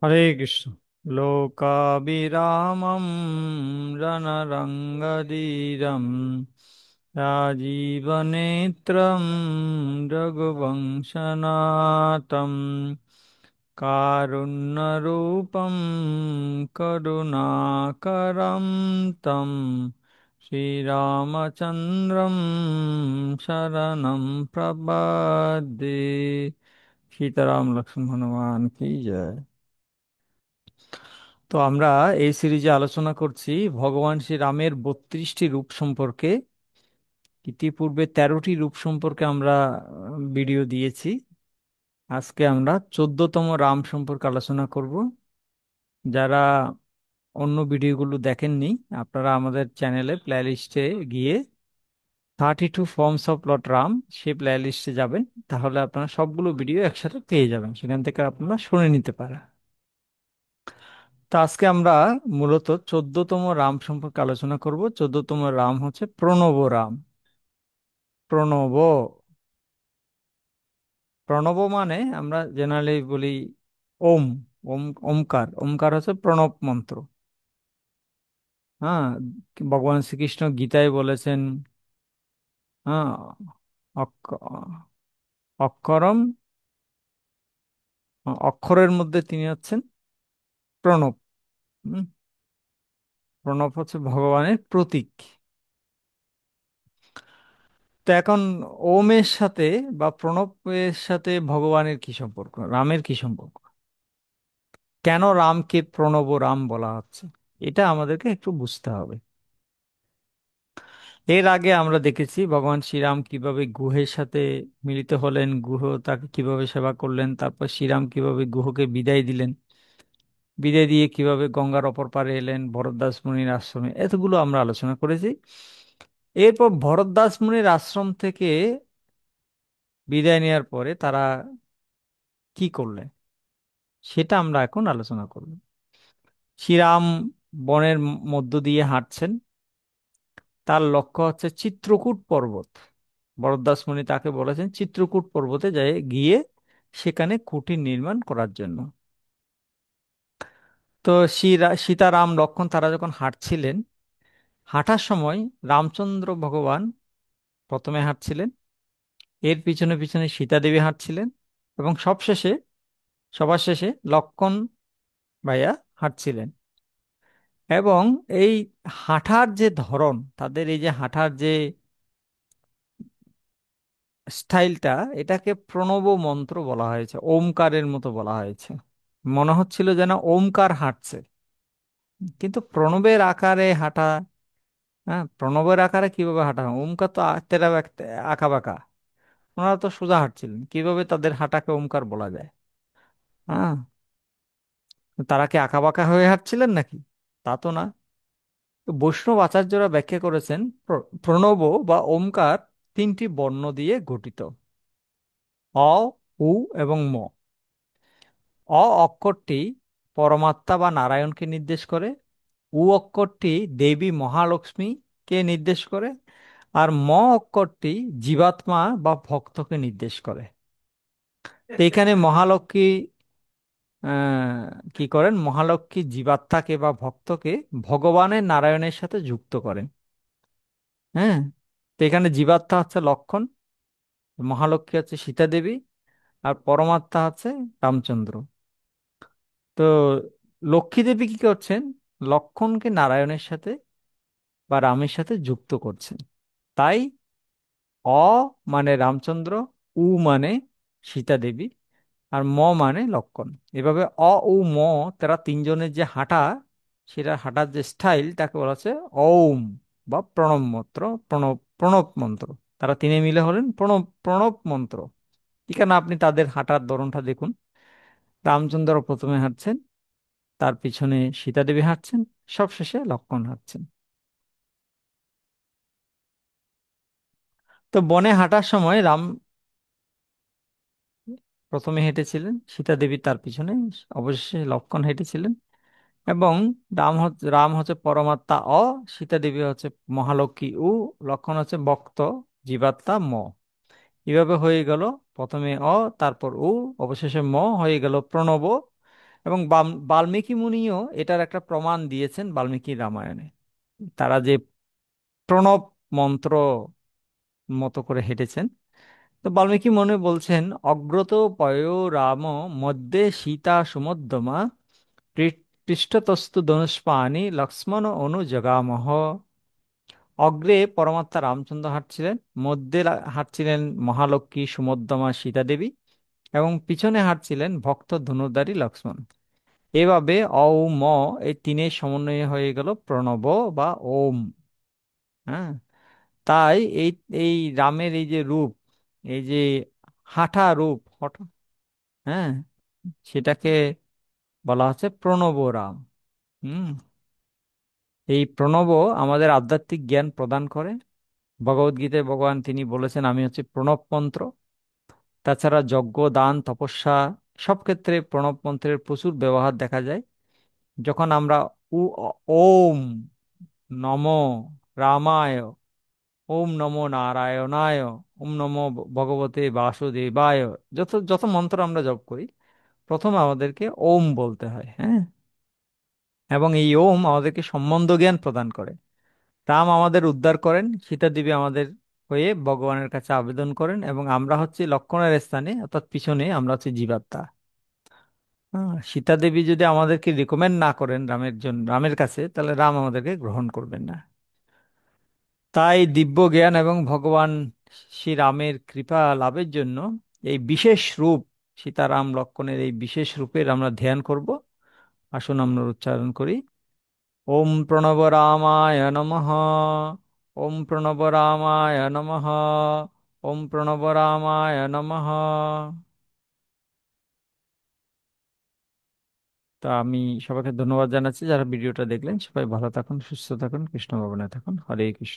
হরে কৃষ্ণ। লোকাবিরামম রণরঙ্গধীরম রাজীবনেত্রম রঘুবংশনাথম কারুণ্যরূপম করুণাকরম তম শ্রীরামচন্দ্রম শরণম প্রপদ্যে। সীতারাম লক্ষ্মণ হনুমান কি জয়। তো আমরা এই সিরিজে আলোচনা করছি ভগবান শ্রী রামের 32টি রূপ সম্পর্কে। ইতিপূর্বে 13টি রূপ সম্পর্কে আমরা ভিডিও দিয়েছি। আজকে আমরা 14তম রাম সম্পর্কে আলোচনা করব। যারা অন্য ভিডিওগুলো দেখেননি, আপনারা আমাদের চ্যানেলে প্লেলিস্টে গিয়ে 32 ফর্মস অফ লর্ড রাম সেই প্লেলিস্টে যাবেন। তাহলে আপনারা সবগুলো ভিডিও একসাথে পেয়ে যাবেন, সেখান থেকে আপনারা শুনে নিতে পারেন। তো আজকে আমরা মূলত 14তম রাম সম্পর্কে আলোচনা করব। 14তম রাম হচ্ছে প্রণব রাম। প্রণব, প্রণব মানে আমরা জেনারেলি বলি ওম। ওম, ওমকার। ওমকার হচ্ছে প্রণব মন্ত্র। হ্যাঁ, ভগবান শ্রীকৃষ্ণ গীতায় বলেছেন, হ্যাঁ, অক্ষ- অক্ষরম, অক্ষরের মধ্যে তিনি হচ্ছেন প্রণব। হুম, প্রণব হচ্ছে ভগবানের প্রতীক। তো এখন ওমের সাথে বা প্রণবের সাথে ভগবানের কি সম্পর্ক, রামের কি সম্পর্ক, কেন রামকে প্রণব রাম বলা হচ্ছে, এটা আমাদেরকে একটু বুঝতে হবে। এর আগে আমরা দেখেছি ভগবান শ্রীরাম কিভাবে গুহের সাথে মিলিত হলেন, গুহ তাকে কিভাবে সেবা করলেন, তারপর শ্রীরাম কিভাবে গুহকে বিদায় দিলেন, বিদায় দিয়ে কিভাবে গঙ্গার অপর পারে এলেন ভরদ্বাজ মুনির আশ্রমে, এতগুলো আমরা আলোচনা করেছি। এরপর ভরদ্বাজ মুনির আশ্রম থেকে বিদায় নেওয়ার পরে তারা কি করলেন সেটা আমরা এখন আলোচনা করব। শ্রীরাম বনের মধ্য দিয়ে হাঁটছেন। তার লক্ষ্য হচ্ছে চিত্রকূট পর্বত। ভরদ্বাজ মুনি তাকে বলেছেন চিত্রকূট পর্বতে যায় গিয়ে সেখানে কুটির নির্মাণ করার জন্য। তো সীতারাম লক্ষ্মণ তারা যখন হাঁটছিলেন, হাঁটার সময় রামচন্দ্র ভগবান প্রথমে হাঁটছিলেন, এর পিছনে পিছনে সীতা দেবী হাঁটছিলেন, এবং সবার শেষে লক্ষ্মণ ভাইয়া হাঁটছিলেন। এবং এই হাঁটার যে ধরন, তাদের এই যে হাঁটার যে স্টাইলটা, এটাকে প্রণব মন্ত্র বলা হয়েছে, ওমকারের মতো বলা হয়েছে। মনে হচ্ছিল যেন ওমকার হাঁটছে, কিন্তু প্রণবের আকারে হাঁটা। হ্যাঁ, প্রণবের আকারে কিভাবে হাঁটা হয়? ওমকার তো তেরা আঁকা বাঁকা, ওনারা তো সোজা হাঁটছিলেন, কিভাবে তাদের হাঁটাকে ওমকার বলা যায়? হ্যাঁ, তারা কি আঁকা বাঁকা হয়ে হাঁটছিলেন নাকি? তা তো না। তো বৈষ্ণব আচার্যরা ব্যাখ্যা করেছেন প্রণব বা ওমকার তিনটি বর্ণ দিয়ে গঠিত: অ, উ এবং ম। অ অক্ষরটি পরমাত্মা বা নারায়ণকে নির্দেশ করে, উ অক্ষরটি দেবী মহালক্ষ্মীকে নির্দেশ করে, আর ম অক্ষরটি জীবাত্মা বা ভক্তকে নির্দেশ করে। তো এখানে মহালক্ষ্মী কি করেন, মহালক্ষ্মী জীবাত্মাকে বা ভক্তকে ভগবানের নারায়ণের সাথে যুক্ত করেন। হ্যাঁ, তো এখানে জীবাত্মা হচ্ছে লক্ষণ, মহালক্ষ্মী হচ্ছে সীতা দেবী, আর পরমাত্মা হচ্ছে রামচন্দ্র। তো লক্ষ্মী দেবী কি করছেন, লক্ষণকে নারায়ণের সাথে বা রামের সাথে যুক্ত করছেন। তাই অ মানে রামচন্দ্র, উ মানে সীতা দেবী, আর ম মানে লক্ষণ। এভাবে অ উ ম, তারা তিনজনের যে হাঁটা, সেটা হাঁটার যে স্টাইল, তাকে বলা হচ্ছে ওম বা প্রণব মন্ত্র, প্রণব মন্ত্র। তারা তিনে মিলে হলেন প্রণব প্রণব মন্ত্র। এখানে আপনি তাদের হাঁটার ধরনটা দেখুন। রামচন্দ্র প্রথমে হাঁটছেন, তার পিছনে সীতা দেবী হাঁটছেন, সবশেষে লক্ষ্মণ হাঁটছেন। তো বনে হাঁটার সময় রাম প্রথমে হেঁটেছিলেন, সীতা দেবী তার পিছনে, অবশেষে লক্ষ্মণ হেঁটেছিলেন। এবং রাম হচ্ছে পরমাত্মা অ, সীতা দেবী হচ্ছে মহালক্ষ্মী উ, লক্ষ্মণ হচ্ছে ভক্ত জীবাত্মা ম। এভাবে হয়ে গেল, প্রথমে অ, তারপর উ, অবশেষে ম, হয়ে গেল প্রণব। এবং বাল্মীকি মুনিও এটার একটা প্রমাণ দিয়েছেন বাল্মীকি রামায়ণে। তারা যে প্রণব মন্ত্র মতো করে হেঁটেছেন। তো বাল্মীকি মনে বলছেন, অগ্রত পয় রাম মধ্যে সীতা সুমধ্যমা পৃষ্ঠতস্তু ধনুষ্পাণি লক্ষ্মণ অনুজগামহ। অগ্রে পরমাত্মা রামচন্দ্র হাঁটছিলেন, মধ্যে হাঁটছিলেন মহালক্ষ্মী সুমধ্যমা সীতা দেবী, এবং পিছনে হাঁটছিলেন ভক্ত ধনুর্ধারী লক্ষ্মণ। এভাবে অ উ, ম, এই তিনের সমন্বয় হয়ে গেল প্রণব বা ওম। হ্যাঁ, তাই এই এই রামের এই যে রূপ, এই যে হাঁটা রূপ হ্যাঁ, সেটাকে বলা হচ্ছে প্রণব রাম। হুম। এই প্রণব আমাদের আধ্যাত্মিক জ্ঞান প্রদান করে। ভগবদ্গীতায় ভগবান তিনি বলেছেন, আমি হচ্ছে প্রণব মন্ত্র। তাছাড়া যজ্ঞ, দান, তপস্যা সব ক্ষেত্রে প্রণব মন্ত্রের প্রচুর ব্যবহার দেখা যায়। যখন আমরা ওম নমো রামায়, ওম নমো নারায়ণায়, ওম নমো ভগবতে বাসুদেবায়, যত যত মন্ত্র আমরা জপ করি, প্রথমে আমাদেরকে ওম বলতে হয়। হ্যাঁ, এবং এই ওম আমাদেরকে সম্বন্ধ জ্ঞান প্রদান করে। রাম আমাদের উদ্ধার করেন, সীতা দেবী আমাদের হয়ে ভগবানের কাছে আবেদন করেন, এবং আমরা হচ্ছে লক্ষণের স্থানে অর্থাৎ পিছনে আমরা হচ্ছে জীবাত্মা। সীতা দেবী যদি আমাদেরকে রিকমেন্ড না করেন রামের জন্য, রামের কাছে, তাহলে রাম আমাদেরকে গ্রহণ করবেন না। তাই দিব্য জ্ঞান এবং ভগবান শ্রীরামের কৃপা লাভের জন্য এই বিশেষ রূপ, সীতারাম লক্ষ্মণের এই বিশেষ রূপের আমরা ধ্যান করব। আসুন আমরা উচ্চারণ করি। ওম প্রণব রামায় নমঃ। ওম প্রণব রামায় নমঃ। ওম প্রণব রামায় নমঃ। তা আমি সবাইকে ধন্যবাদ জানাচ্ছি যারা ভিডিওটা দেখলেন। সবাই ভালো থাকুন, সুস্থ থাকুন, কৃষ্ণ ভবনে থাকুন। হরে কৃষ্ণ।